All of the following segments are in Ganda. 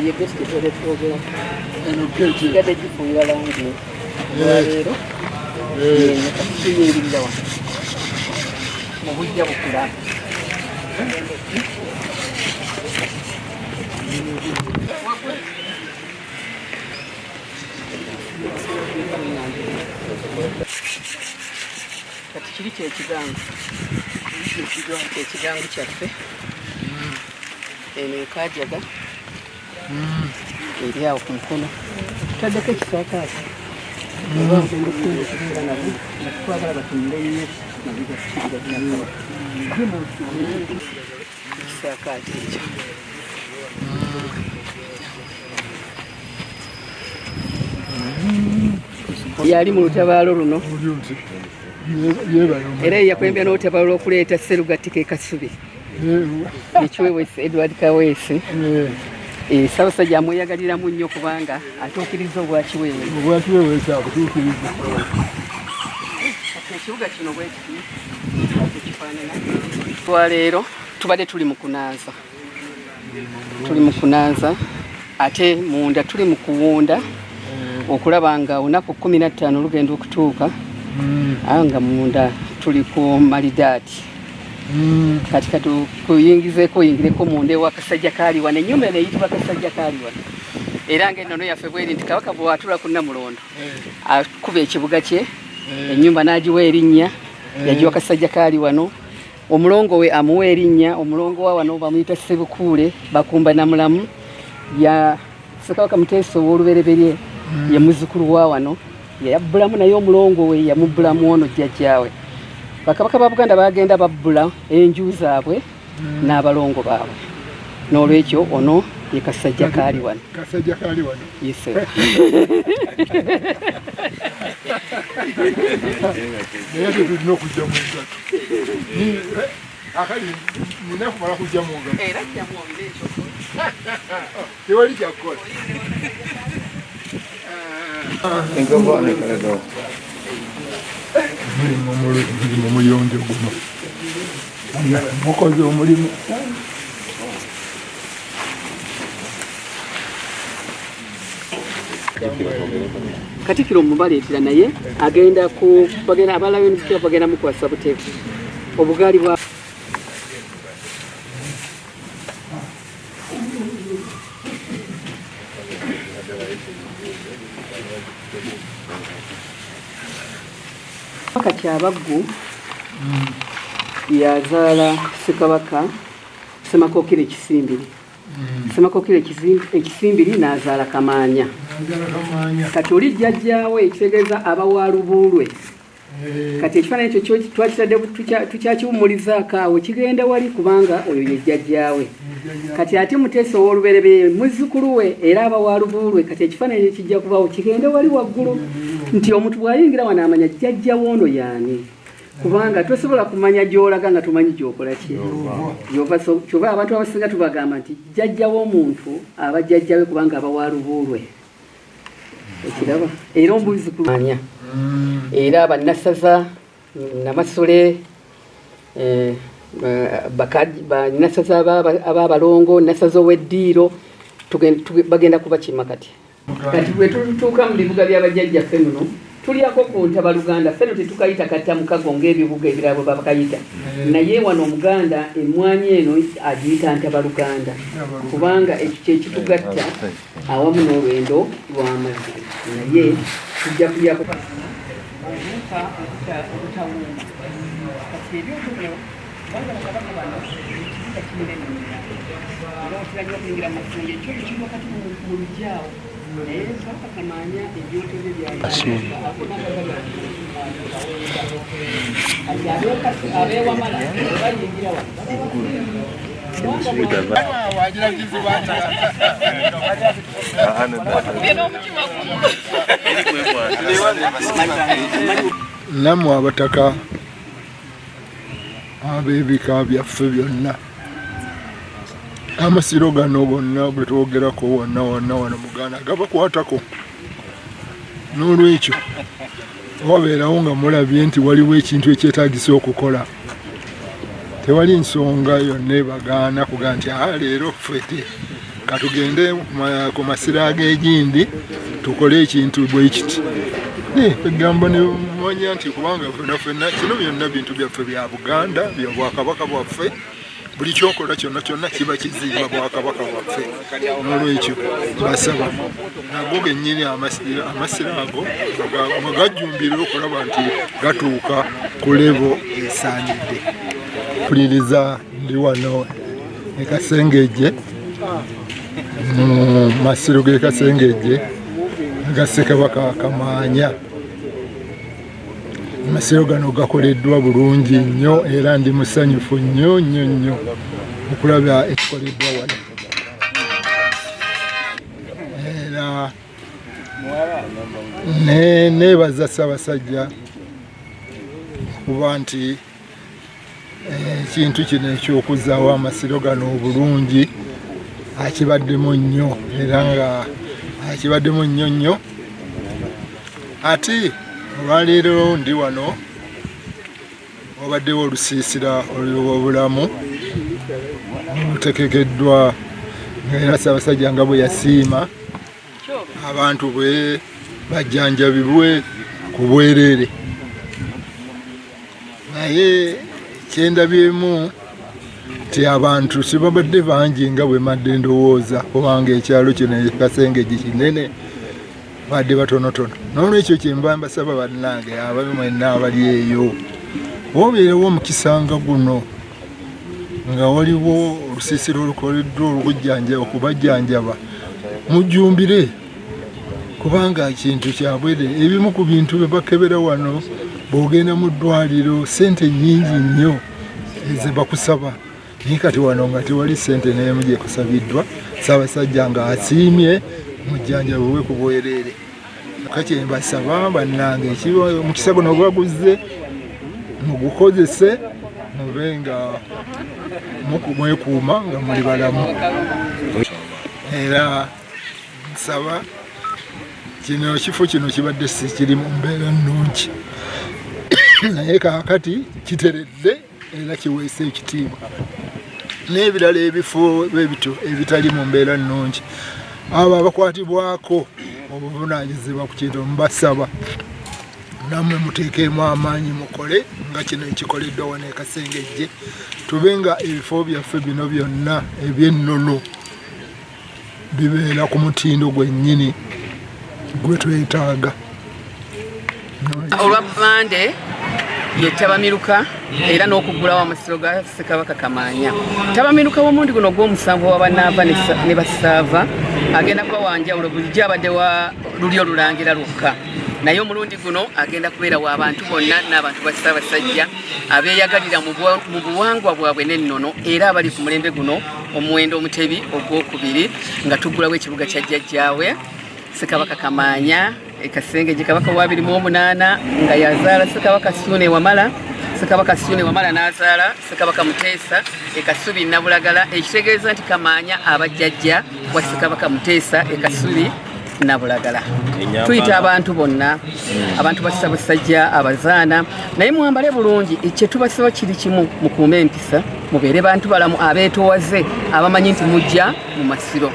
ye best tole twogera gade gifunga langi lero kiyingirira wa mu bujja bukula kati kiri ekigangu kyaffe eno ekajaga eri awo ku mukono tutaddeko ekisaakaasi oba ogenda okutunga ekiringa nabo nakitwagala batunuleye ekisaakaasi ekyo yali mu lutabaalo luno era yakwembya n'olutabaalo lw'okuleeta Sserugattika Kasubi ekiweewa Edward Kaweesi Ssaabasajja amweyagaliramu nnyo kubanga atuukiriza obwakiweewe ekyakutuukiriza ekibuga kino bwekiti ekifaanana twaleero tubadde tuli mu kunaaza ate munda tuli mu kuwunda okulaba nga olunaku 15 lugenda okutuuka nga munda tuli ku malidaati kati oyingireko munda ewa Kasajja Kaaliwano ennyumba eno eyitibwa Kasajja Kaaliwano era ng'ennono yaffe bweri nti Kabaka bwe watula ku Namulondo akuba ekibuga kye ennyumba n'agiwa erinnya yagiwa Kasajja Kaaliwano omulongo we amuwa erinnya omulongo wa wano bamuyita Ssebukuule Bakumba Namulamu ya Ssekabaka Muteesa ow'olubereberye ye muzzukulu wa wano yabbulamu naye omulongo we yamubbulamu ono jjajjaawe bakabaka ba Buganda bagenda babbula enju zaabwe n'abalongo baabwe n'olwekyo ono ye Kasajja Kaaliwano yes naye tulina okujja mu ngatu akali munakumala kujja mu ngatu era kyamwongera ekyo tewali kyakola mulimu muyonjo guno mukozi omulimu Katikkiro mubaleetera naye agenda abalabe emisikira bagenda mukwasa buteefu obugaali bwa kati Abaggu yazaala Ssekabaka Ssemakookiro Ekisimbiri Ssemakookiro Ekisimbiri n'azaala Kamaanya kati oli jjajjaawe ekitegeeza Abawalubuulwe kati ekifaananyi ekyo twakitadde tukyakiwummulizaako awo kigenda wali kubanga oyo ye jjajjaawe kati ate Muteesa ow'olubereberye muzzukulu we era Abawalubuulwe kati ekifaananyi ekijja kubaawo kigenda wali waggulu nti omuntu bw'ayingira wano amanya jjajja woono yaani kubanga tosobola kumanya gy'olaga nga tumanyi gy'okola ki kyova abantu abasinga tubagamba nti jjajja w'omuntu aba jjajja we kubanga Abawalubuulwe ekiraba era omuzzukulu anya era Bannasaza Namasole Bannasaza ab'Abalongo Nasaza ow'Eddiiro bagenda kubakima kati bwe tutuuka mu bibuga by'abajjajjaffe muno tulyako ku Ntabaluganda ffe tetukayita Kattamukago ng'ebibuga ebirala bwe bakayita naye wano Omuganda emmwanyi eno agiyita Ntabaluganda kubanga ekyo kyekitugatta awamu n'olwendo lw'amazzi naye tujja kulyako obutawunga kati ebyoto bino bagala Kabaka bano ekibuga kinene era okiragala okuyingira mu masunja ekyo ekiri wakati mu lujjaawo naye Kabaka Kamaanya ebyoto bye abeewamala bayingira wano nammwe abataka ab'ebika byaffe byonna amasiro gano gonna bwe twogerako wonna wano Muganda gabakwatako n'olwekyo wabeerawo nga mulabye nti waliwo ekintu ekyetaagisa okukola tewali nsonga yonna ebagaana kuga nti leero ffete katugende ku masiro ag'egindi tukole ekintu bwe kiti egambo ne mwanya nti kubanga ffenna kino byonna bintu byaffe bya Buganda bya Bwakabaka bwaffe buli kyokola kyonna kyonna kiba kizimba Bwakabaka bwaffe n'olwekyo basaba nago gennyini amasiro ago magajjumbire okulaba nti gatuuka ku levo esaanidde. Mpuliriza ndi wano e Kasengejje mu masiro g'e Kasengejje ga Ssekabaka Kamaanya. Amasiro gano gakoleddwa bulungi nnyo era ndi musanyufu nnyo nnyo nnyo okulaba ekikoleddwa wano. Era neebaza Ssaabasajja kuba nti ekintu kino eky'okuzaawo amasiro gano obulungi akibaddemu nnyo era nga akibaddemu nnyo nnyo. Ate olwaleero ndi wano wabaddewo olusiisira olw'obulamu olutegekeddwa era Ssaabasajja nga bwe yasiima abantu bwe bajjanjabibwe ku bwereere. Naye kyendabyemu nti abantu sibabadde bangi nga bwe madde ndowooza kubanga ekyalo kino e Kasengejje kinene badde batonotono. N'olwekyo kyemba mbasaba bannange ababi mwenna abali eyo obeerewo omukisa nga guno nga waliwo olusiisiro olukoleddwa olukujjanjaba okubajjanjaba mujjumbire kubanga kintu kyabwere. Ebimu ku bintu bye bakebera wano bw'ogenda mu ddwaliro ssente nnyingi nnyo ze bakusaba naye kati wano nga tewali ssente n'emu gye kusabiddwa. Ssaabasajja nga asiimye mujjanjabibwe ku bwereere. Kati mbasaba bannange omukisa guno gwaguze mugukozese mube nga mwekuuma nga muli balamu. Era nsaba kino ekifo kino kibadde si kiri mu mbeera nnungi naye kaakati kiteredde era kiweesa ekitiibwa. N'ebirala ebifo bwebito ebitali mu mbeera nnungi abo abakwatibwako obuvunaanyizibwa ku kintu mbasaba nammwe muteekemu amaanyi mukole nga kino ekikoleddwa wano e Kasengejje tube nga ebifo byaffe bino byonna eby'ennono bibeera ku mutindo gwennyini gwe twetaaga. Olwa Mande ye Tabamiruka era n'okuggulawo amasiro ga Ssekabaka Kamaanya. Tabamiruka w'omundi guno gw'omusanvu w'abanaava ne basaava agenda kuba wanjawulo bulijjo abadde wa luli olulangira lwokka naye omulundi guno agenda kubeera w'abantu bonna n'abantu ba Ssaabasajja abeeyagalira mu buwangwa bwabwe n'ennono era abali ku mulembe guno omuwendo omutebi ogwokubiri nga tuggulawo ekibuga kya jjajjaawe Ssekabaka Kamaanya e Kasengejje Kabaka wa 28 nga yazaala Ssekabaka Ssuuna Wamala. Ssekabaka Ssuuna Wamala n'azaala Ssekabaka Muteesa e Kasubi Nabulagala ekitegeeza nti Kamaanya abajjajja wa Ssekabaka Muteesa e Kasubi Nabulagala. Tuyita abantu bonna abantu ba Ssaabasajja abazaana naye mwambale bulungi ekye tubasaba kiri kimu mukuume empisa mubeere bantu balamu abeetoowaze abamanyi nti mujja mu masiro.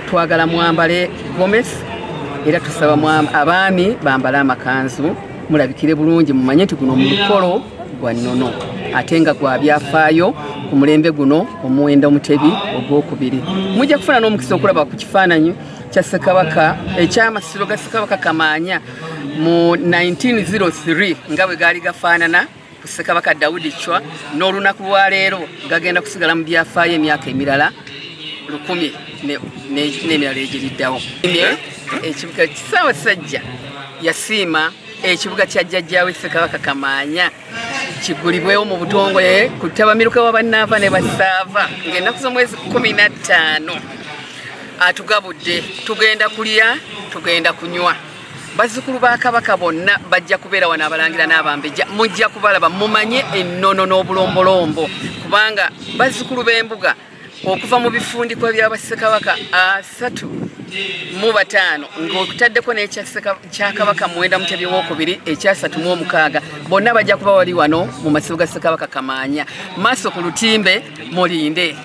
Twagala mwambale gomesi era tusaba abaami bambale amakanzu mulabikire bulungi mumanye nti guno mulukolo gwa nnono ate nga gwa byafaayo ku mulembe guno omuwendo omutebi ogwokubiri. Mujja kufuna n'omukisa okulaba ku kifaananyi kya Ssekabaka ekyamasiro ga Ssekabaka Kamaanya mu 1903 nga bwe gaali gafaanana ku Ssekabaka Daudi Chwa n'olunaku lwa leero gagenda kusigala mu byafaayo emyaka emirala 1000 n'emirala egiriddawo. Ekibuga Ssaabasajja yasiima ekibuga kya jjajjaawe Ssekabaka Kamaanya kigulibwewo mu butongole ku Tabamiruka w'abanaava ne basaava ng'ennaku z'omwezi 15 atugabudde tugenda kulya tugenda kunywa. Bazzukulu ba Kabaka bonna bajja kubeera wano abalangira n'abambejja mujja kubalaba mumanye ennono n'obulombolombo kubanga bazzukulu b'embuga okuva mu bifundikwa by'abassekabaka 35 ng'okutaddeko n'ekya Kabaka Muwenda Mutebi w'okubiri ekya 36 bonna bajja kuba wali wano mu masibo ga Ssekabaka Kamaanya. Maaso ku lutimbe mulinde.